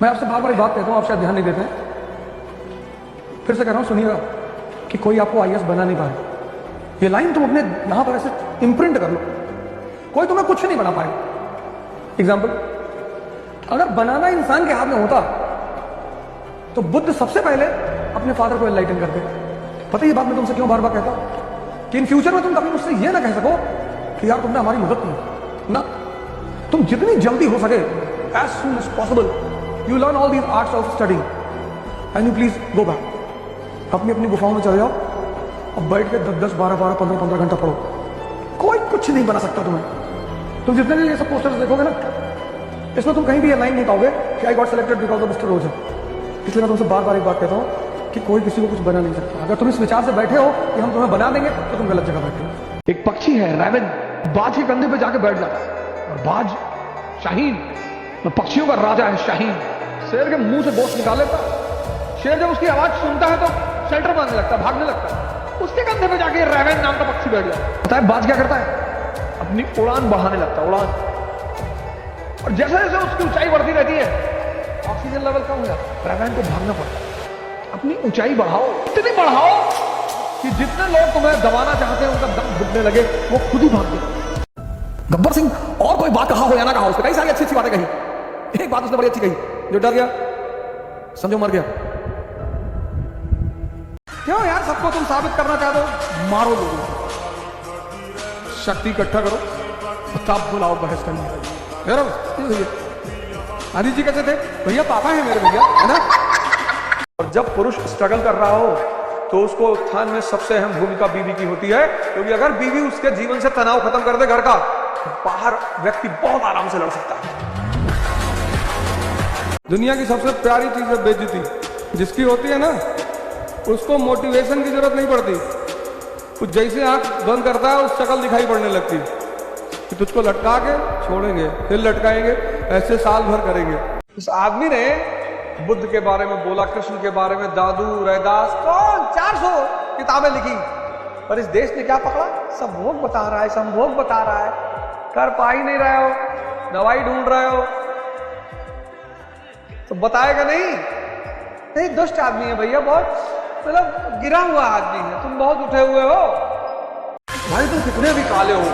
मैं आपसे बार बार एक बात कहता हूं, आप शायद ध्यान नहीं देते हैं। फिर से कह रहा हूं, सुनिएगा कि कोई आपको आईएएस बना नहीं पाए। ये लाइन तुम अपने यहां पर ऐसे इंप्रिंट कर लो, कोई तुम्हें कुछ नहीं बना पाए। एग्जाम्पल, अगर बनाना इंसान के हाथ में होता तो बुद्ध सबसे पहले अपने फादर को एनलाइटन करते। पता है ये बात मैं तुमसे क्यों बार बार कहता हूं कि इन फ्यूचर में तुम कभी मुझसे ये ना कह सको कि यार तुमने हमारी मदद की ना। तुम जितनी जल्दी हो सके, as soon as possible, you learn all these arts of study and you please go back. अपनी अपनी गुफाओं में चले जाओ और बैठ के 10-10, 12-12, 15-15 घंटा पढ़ो। कोई कुछ नहीं बना सकता तुम्हें। तुम जितने भी ये सब पोस्टर्स देखोगे ना, इसमें तुम कहीं भी ये लाइन नहीं पाओगे कि I got selected because of mister Roger. इसलिए मैं तुमसे बार बार एक बात कहता हूं कि कोई किसी को कुछ बना नहीं सकता। अगर तुम इस विचार से बैठे हो कि हम तुम्हें बना देंगे तो तुम गलत जगह बैठे हो। एक पक्षी है रैवन, बाज के कंधे पे जाके बैठ जाता है और बाज शाहीन, पक्षियों का राजा है शाहीन, शेर के मुंह से गोश्त निकाल लेता। शेर जब उसकी आवाज सुनता है तो शेल्टर मारने लगता है, भागने लगता है। उसके कंधे पे जाके रैवन नाम का पक्षी बैठ जाता है। पता है बाज क्या करता है? अपनी उड़ान बढ़ाने लगता है, उड़ान। और जैसे जैसे उसकी ऊंचाई बढ़ती रहती है, ऑक्सीजन लेवल कम हो जाता है, रैवन को भागना पड़ता है। अपनी ऊंचाई बढ़ाओ, इतनी बढ़ाओ कि जितने लोग तुम्हें दबाना चाहते हैं उनका दम घुटने लगे, वो खुद ही भाग गए। गब्बर सिंह और कोई बात कहा हो या ना कहा हो, उसने कई सारी अच्छी अच्छी बातें कही। एक बात उसने बड़ी अच्छी कही, जो डर गया समझो मर गया। क्यों यार, सबको तुम साबित करना चाहते हो, मारो लोगों को, शक्ति इकट्ठा करो, तब बुलाओ बहस करने। आदि जी कहते थे भैया पापा है मेरे, भैया है ना। और जब पुरुष स्ट्रगल कर रहा हो तो उसको उत्थान में सबसे अहम भूमिका बीवी की होती है, क्योंकि अगर बीवी उसके जीवन से तनाव खत्म कर दे घर का, तो बाहर व्यक्ति बहुत आराम से लड़ सकता है। दुनिया की सबसे प्यारी चीज है बेइज्जती। जिसकी होती है ना उसको मोटिवेशन की जरूरत नहीं पड़ती। कुछ जैसे आंख बंद करता है उस शक्ल दिखाई पड़ने लगती कि तुझको लटका के छोड़ेंगे, फिर लटकाएंगे, ऐसे साल भर करेंगे। उस आदमी ने बुद्ध के बारे में बोला, कृष्ण के बारे में, दादू, रैदास, कौन 400 किताबें लिखी, पर इस देश ने क्या पकड़ा? संभोग बता रहा है, संभोग बता रहा है। कर पा ही नहीं रहे हो, दवाई ढूंढ रहे हो तो बताएगा नहीं। दुष्ट आदमी है भैया, बहुत मतलब गिरा हुआ आदमी है, तुम बहुत उठे हुए हो भाई, तुम कितने भी काले हो,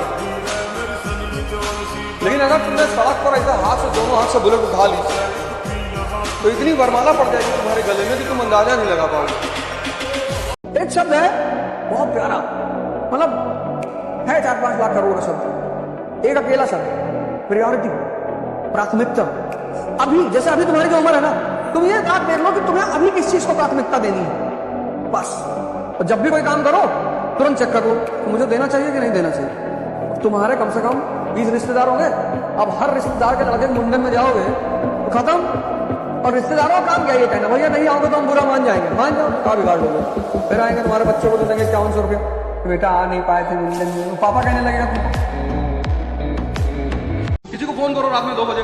लेकिन अगर तुमने सड़क पर ऐसा हाथ से, दोनों हाथ से बुलेट उठा ली तो इतनी वरमाला पड़ जाएगी तुम्हारे गले में कि तुम अंदाजा नहीं लगा पाओगे। एक शब्द है बहुत प्यारा, मतलब है 4-5 लाख करोड़ का शब्द, एक अकेला शब्द, प्रायोरिटी, प्राथमिकता। अभी जैसे अभी तुम्हारी जो उम्र है ना, तुम ये बात देख लो कि तुम्हें अभी किस चीज को प्राथमिकता देनी है, बस। और जब भी कोई काम करो तुरंत चेक कर लो तो मुझे देना चाहिए कि नहीं देना चाहिए। तुम्हारे कम से कम 20 रिश्तेदार होंगे, अब हर रिश्तेदार के लड़के मुंडन में जाओगे तो खत्म। और रिश्तेदारों का काम क्या ये कहना, भैया नहीं आओगे तो हम बुरा मान जाएंगे, मान जाओ, क्या बिगाड़ लोगे। फिर आएंगे तुम्हारे बच्चों को तो देंगे 5100 रुपया, बेटा आ नहीं पाए थे मुंडन में, पापा कहने लगेगा तुम। किसी को फोन करो रात में 2 बजे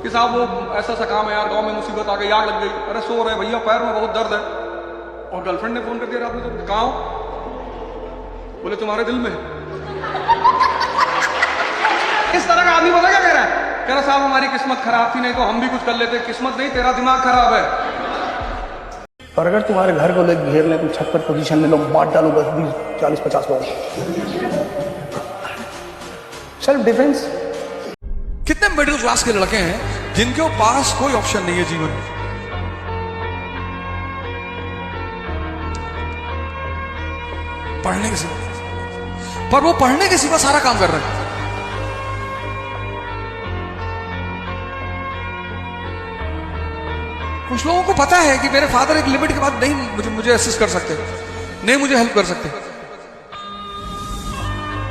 कि साहब वो ऐसा सा काम है यार, गांव में मुसीबत आ गई, आग लग गई। अरे सो रहे भैया, पैर में बहुत दर्द है। और गर्लफ्रेंड ने फोन कर दिया रात में, तो कहाँ हो? बोले तुम्हारे दिल में। इस तरह का आदमी पता क्या कह रहा है? कह रहा साहब हमारी किस्मत खराब थी, नहीं तो हम भी कुछ कर लेते। किस्मत नहीं, तेरा दिमाग खराब है। और अगर तुम्हारे घर को लोग घेर ले, तुम छत पर पोजीशन में लो, मार डालो बस 20-40-50 लोग। Self defence. कितने मिडिल क्लास के लड़के हैं जिनके पास कोई ऑप्शन नहीं है जीवन में, पढ़ने के सिवा, पर वो पढ़ने के सिवा सारा काम कर रहे हैं। कुछ लोगों को पता है कि मेरे फादर एक लिमिट के बाद नहीं मुझे असिस्ट कर सकते, नहीं मुझे हेल्प कर सकते,